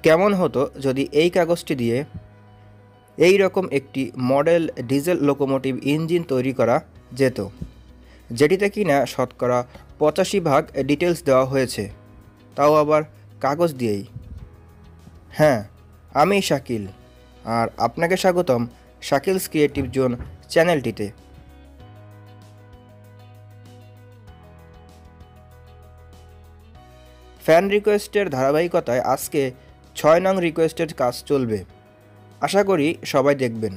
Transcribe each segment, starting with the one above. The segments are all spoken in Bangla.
কেমন হতো যদি এই কাগজটি দিয়ে এই রকম একটি মডেল ডিজেল লোকোমোটিভ ইঞ্জিন তৈরি করা যেত, যেটিতে কিনা শতকরা 85% ডিটেলস দেওয়া হয়েছে, তাও আবার কাগজ দিয়েই। হ্যাঁ, আমি শাকিল, আর আপনাকে স্বাগতম শাকিলস ক্রিয়েটিভ জোন চ্যানেলটিতে। ফ্যান রিকোয়েস্টের ধারাবাহিকতায় আজকে 6 নং রিকোয়েস্টের কাজ চলবে। আশা করি সবাই দেখবেন।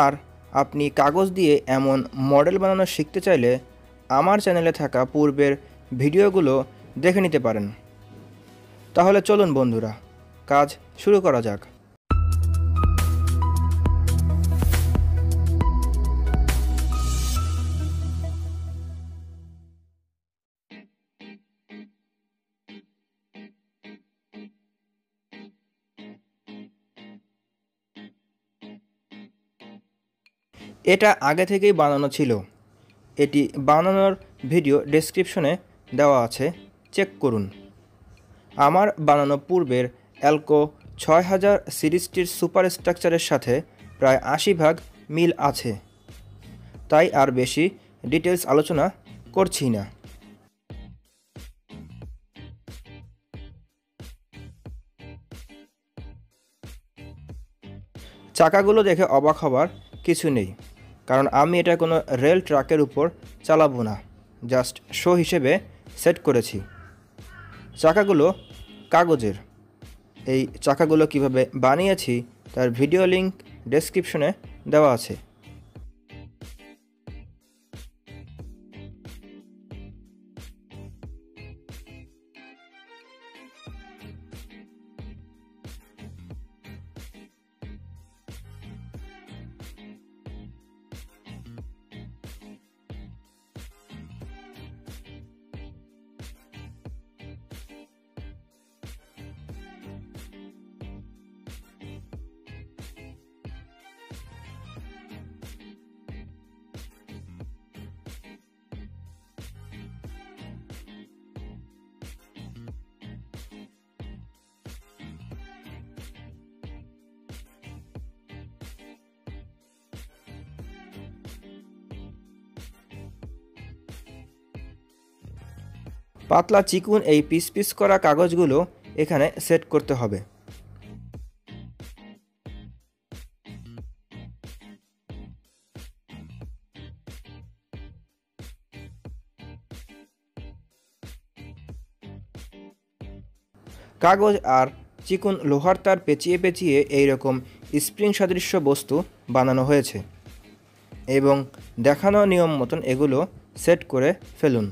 আর আপনি কাগজ দিয়ে এমন মডেল বানানো শিখতে চাইলে আমার চ্যানেলে থাকা পূর্বের ভিডিওগুলো দেখে নিতে পারেন। তাহলে চলুন বন্ধুরা, কাজ শুরু করা যাক। এটা আগে থেকেই বানানো ছিল। এটি বানানোর ভিডিও ডেসক্রিপশনে দেওয়া আছে, চেক করুন। আমার বানানো পূর্বের অ্যালকো 6000 সিরিজটির সুপার স্ট্রাকচারের সাথে প্রায় 80% মিল আছে, তাই আর বেশি ডিটেলস আলোচনা করছি না। চাকাগুলো দেখে অবাক হবার কিছু নেই, কারণ আমি এটা কোনো রেল ট্রাকের উপর চালাবো না, জাস্ট শো হিসেবে সেট করেছি। চাকাগুলো কাগজের। এই চাকাগুলো কিভাবে বানিয়েছি তার ভিডিও লিংক ডেসক্রিপশনে দেওয়া আছে। পাতলা চিকুন এই পিস পিস করা কাগজগুলো এখানে সেট করতে হবে। কাগজ আর চিকুন লোহার তার পেঁচিয়ে পেঁচিয়ে এইরকম স্প্রিং সদৃশ্য বস্তু বানানো হয়েছে, এবং দেখানো নিয়ম মতন এগুলো সেট করে ফেলুন।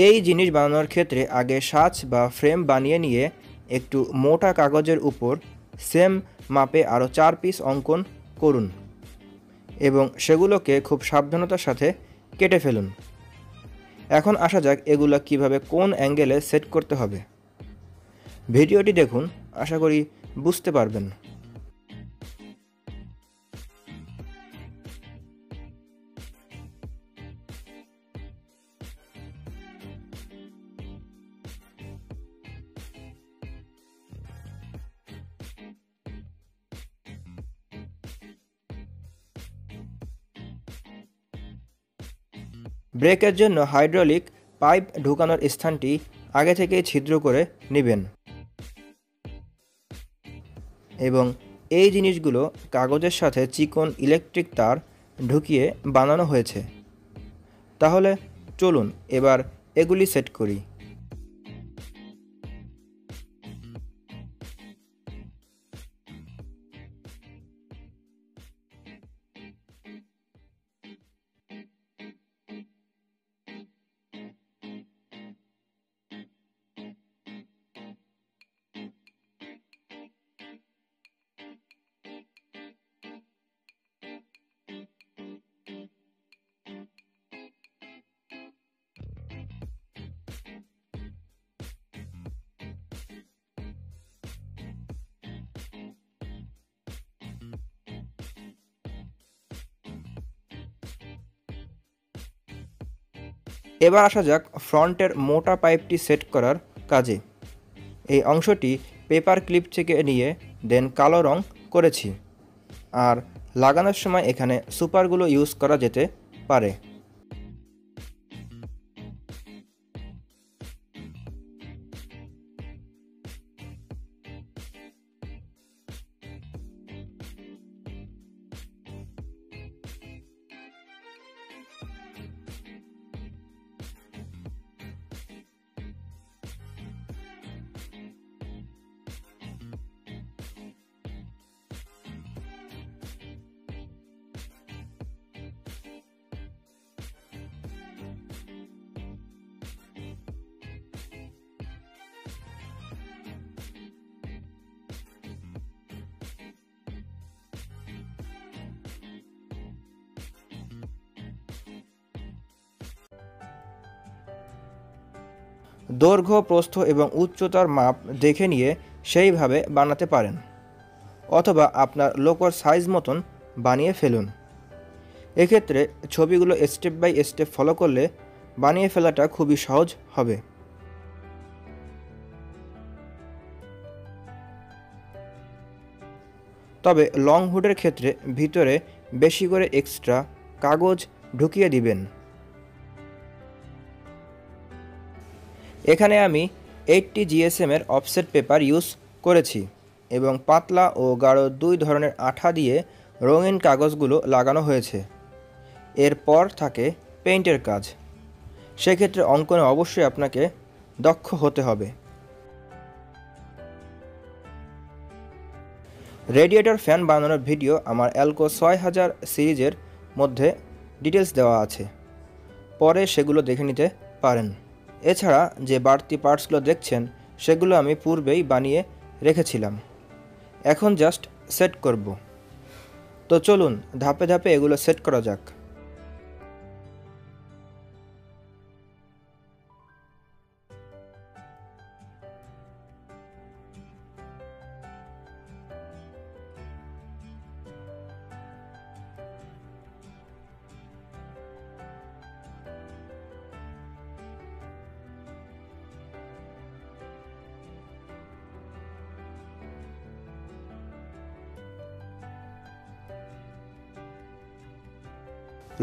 এই জিনিস বানানোর ক্ষেত্রে আগে সাজ বা ফ্রেম বানিয়ে নিয়ে একটু মোটা কাগজের উপর সেম মাপে আরও 4 পিস অঙ্কন করুন এবং সেগুলোকে খুব সাবধানতার সাথে কেটে ফেলুন। এখন আসা যাক এগুলো কিভাবে কোন অ্যাঙ্গেলে সেট করতে হবে। ভিডিওটি দেখুন, আশা করি বুঝতে পারবেন। ব্রেকের জন্য হাইড্রোলিক পাইপ ঢোকানোর স্থানটি আগে থেকেই ছিদ্র করে নেবেন এবং এই জিনিসগুলো কাগজের সাথে চিকন ইলেকট্রিক তার ঢুকিয়ে বানানো হয়েছে। তাহলে চলুন এবার এগুলি সেট করি। এবার আসা যাক ফ্রন্টের মোটা পাইপটি সেট করার কাজে। এই অংশটি পেপার ক্লিপ থেকে নিয়ে দেন কালো রং করেছি, আর লাগানোর সময় এখানে সুপারগুলো ইউজ করা যেতে পারে। দৈর্ঘ্য, প্রস্থ এবং উচ্চতার মাপ দেখে নিয়ে সেইভাবে বানাতে পারেন, অথবা আপনার লোগোর সাইজ মতন বানিয়ে ফেলুন। এক্ষেত্রে ছবিগুলো স্টেপ বাই স্টেপ ফলো করলে বানিয়ে ফেলাটা খুবই সহজ হবে। তবে লং হুডের ক্ষেত্রে ভিতরে বেশি করে এক্সট্রা কাগজ ঢুকিয়ে দিবেন। এখানে আমি 80 GSM এর অফসেট পেপার ইউজ করেছি এবং পাতলা ও গাঢ় দুই ধরনের আঠা দিয়ে রঙিন কাগজগুলো লাগানো হয়েছে। এরপর থাকে পেইন্টের কাজ। সেক্ষেত্রে অঙ্কনে অবশ্যই আপনাকে দক্ষ হতে হবে। রেডিয়েটর ফ্যান বানানোর ভিডিও আমার অ্যালকো 6000 সিরিজের মধ্যে ডিটেলস দেওয়া আছে, পরে সেগুলো দেখে নিতে পারেন। এছাড়া যে বাড়তি পার্টসগুলো দেখছেন সেগুলো আমি পূর্বেই বানিয়ে রেখেছিলাম, এখন জাস্ট সেট করব। তো চলুন ধাপে ধাপে এগুলো সেট করা যাক।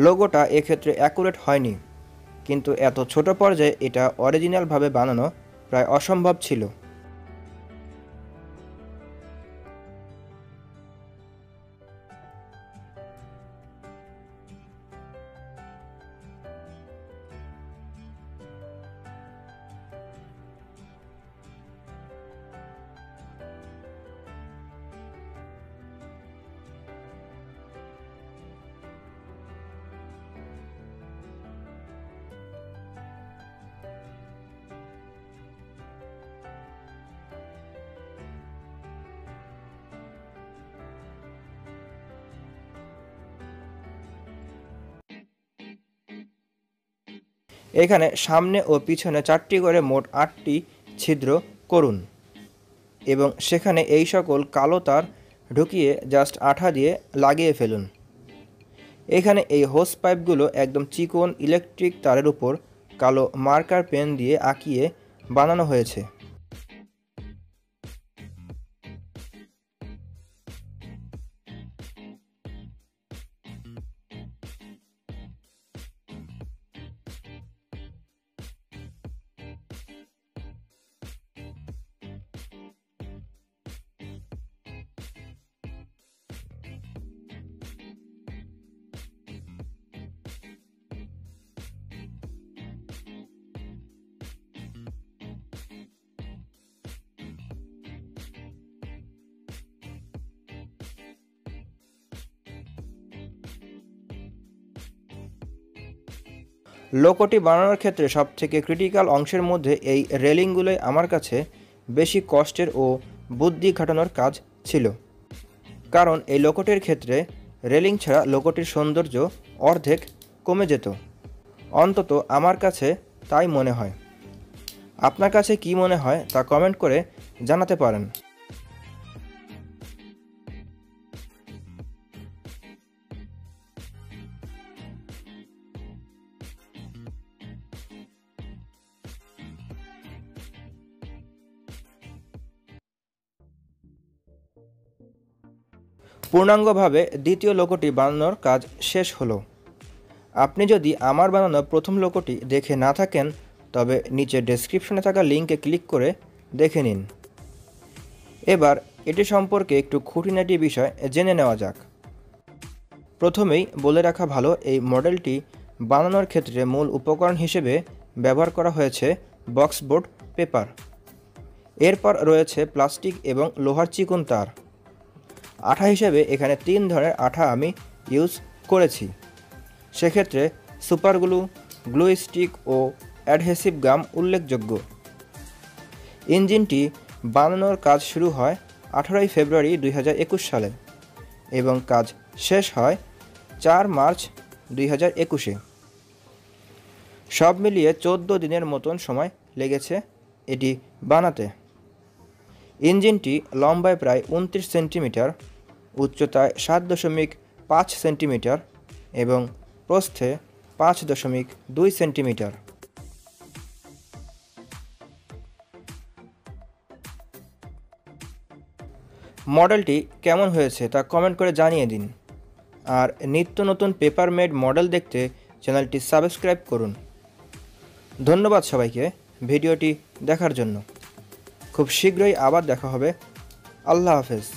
লোগোটা এক্ষেত্রে অ্যাকুরেট হয়নি, কিন্তু এত ছোট পর্যায়ে এটা অরিজিনালভাবে বানানো প্রায় অসম্ভব ছিল। এখানে সামনে ও পিছনে 4টি করে মোট 8টি ছিদ্র করুন এবং সেখানে এই সকল কালো তার ঢুকিয়ে জাস্ট আঠা দিয়ে লাগিয়ে ফেলুন। এখানে এই হোস পাইপগুলো একদম চিকন ইলেকট্রিক তারের উপর কালো মার্কার পেন দিয়ে আঁকিয়ে বানানো হয়েছে। লোকোটি বানানোর ক্ষেত্রে সবথেকে ক্রিটিক্যাল অংশের মধ্যে এই রেলিংগুলোই আমার কাছে বেশি কষ্টের ও বুদ্ধি খাটানোর কাজ ছিল, কারণ এই লোকোটির ক্ষেত্রে রেলিং ছাড়া লোকোটির সৌন্দর্য অর্ধেক কমে যেত। অন্তত আমার কাছে তাই মনে হয়। আপনার কাছে কি মনে হয় তা কমেন্ট করে জানাতে পারেন। পূর্ণাঙ্গভাবে দ্বিতীয় লোগোটি বানানোর কাজ শেষ হলো। আপনি যদি আমার বানানো প্রথম লোগোটি দেখে না থাকেন তবে নিচে ডেসক্রিপশনে থাকা লিঙ্কে ক্লিক করে দেখে নিন। এবার এটি সম্পর্কে একটু খুঁটিনাটি বিষয় জেনে নেওয়া যাক। প্রথমেই বলে রাখা ভালো, এই মডেলটি বানানোর ক্ষেত্রে মূল উপকরণ হিসেবে ব্যবহার করা হয়েছে বক্সবোর্ড পেপার। এরপর রয়েছে প্লাস্টিক এবং লোহার চিকন তার। আঠা হিসেবে এখানে 3 ধরনের আঠা আমি ইউজ করেছি। সেক্ষেত্রে সুপার গ্লু, গ্লু স্টিক ও অ্যাডহেসিভ গাম উল্লেখযোগ্য। ইঞ্জিনটি বানানোর কাজ শুরু হয় 18 ফেব্রুয়ারি 2021 সালে এবং কাজ শেষ হয় 4 মার্চ 2021-এ। সব মিলিয়ে 14 দিনের মতন সময় লেগেছে এটি বানাতে। ইঞ্জিনটি লম্বায় প্রায় 29 সেন্টিমিটার, উচ্চতায় 7.5 সেন্টিমিটার এবং প্রস্থে 5.2 সেন্টিমিটার। মডেলটি কেমন হয়েছে তা কমেন্ট করে জানিয়ে দিন। আর নিত্য নতুন পেপার মেড মডেল দেখতে চ্যানেলটি সাবস্ক্রাইব করুন। ধন্যবাদ সবাইকে ভিডিওটি দেখার জন্য। খুব শীঘ্রই আবার দেখা হবে। আল্লাহ হাফেজ।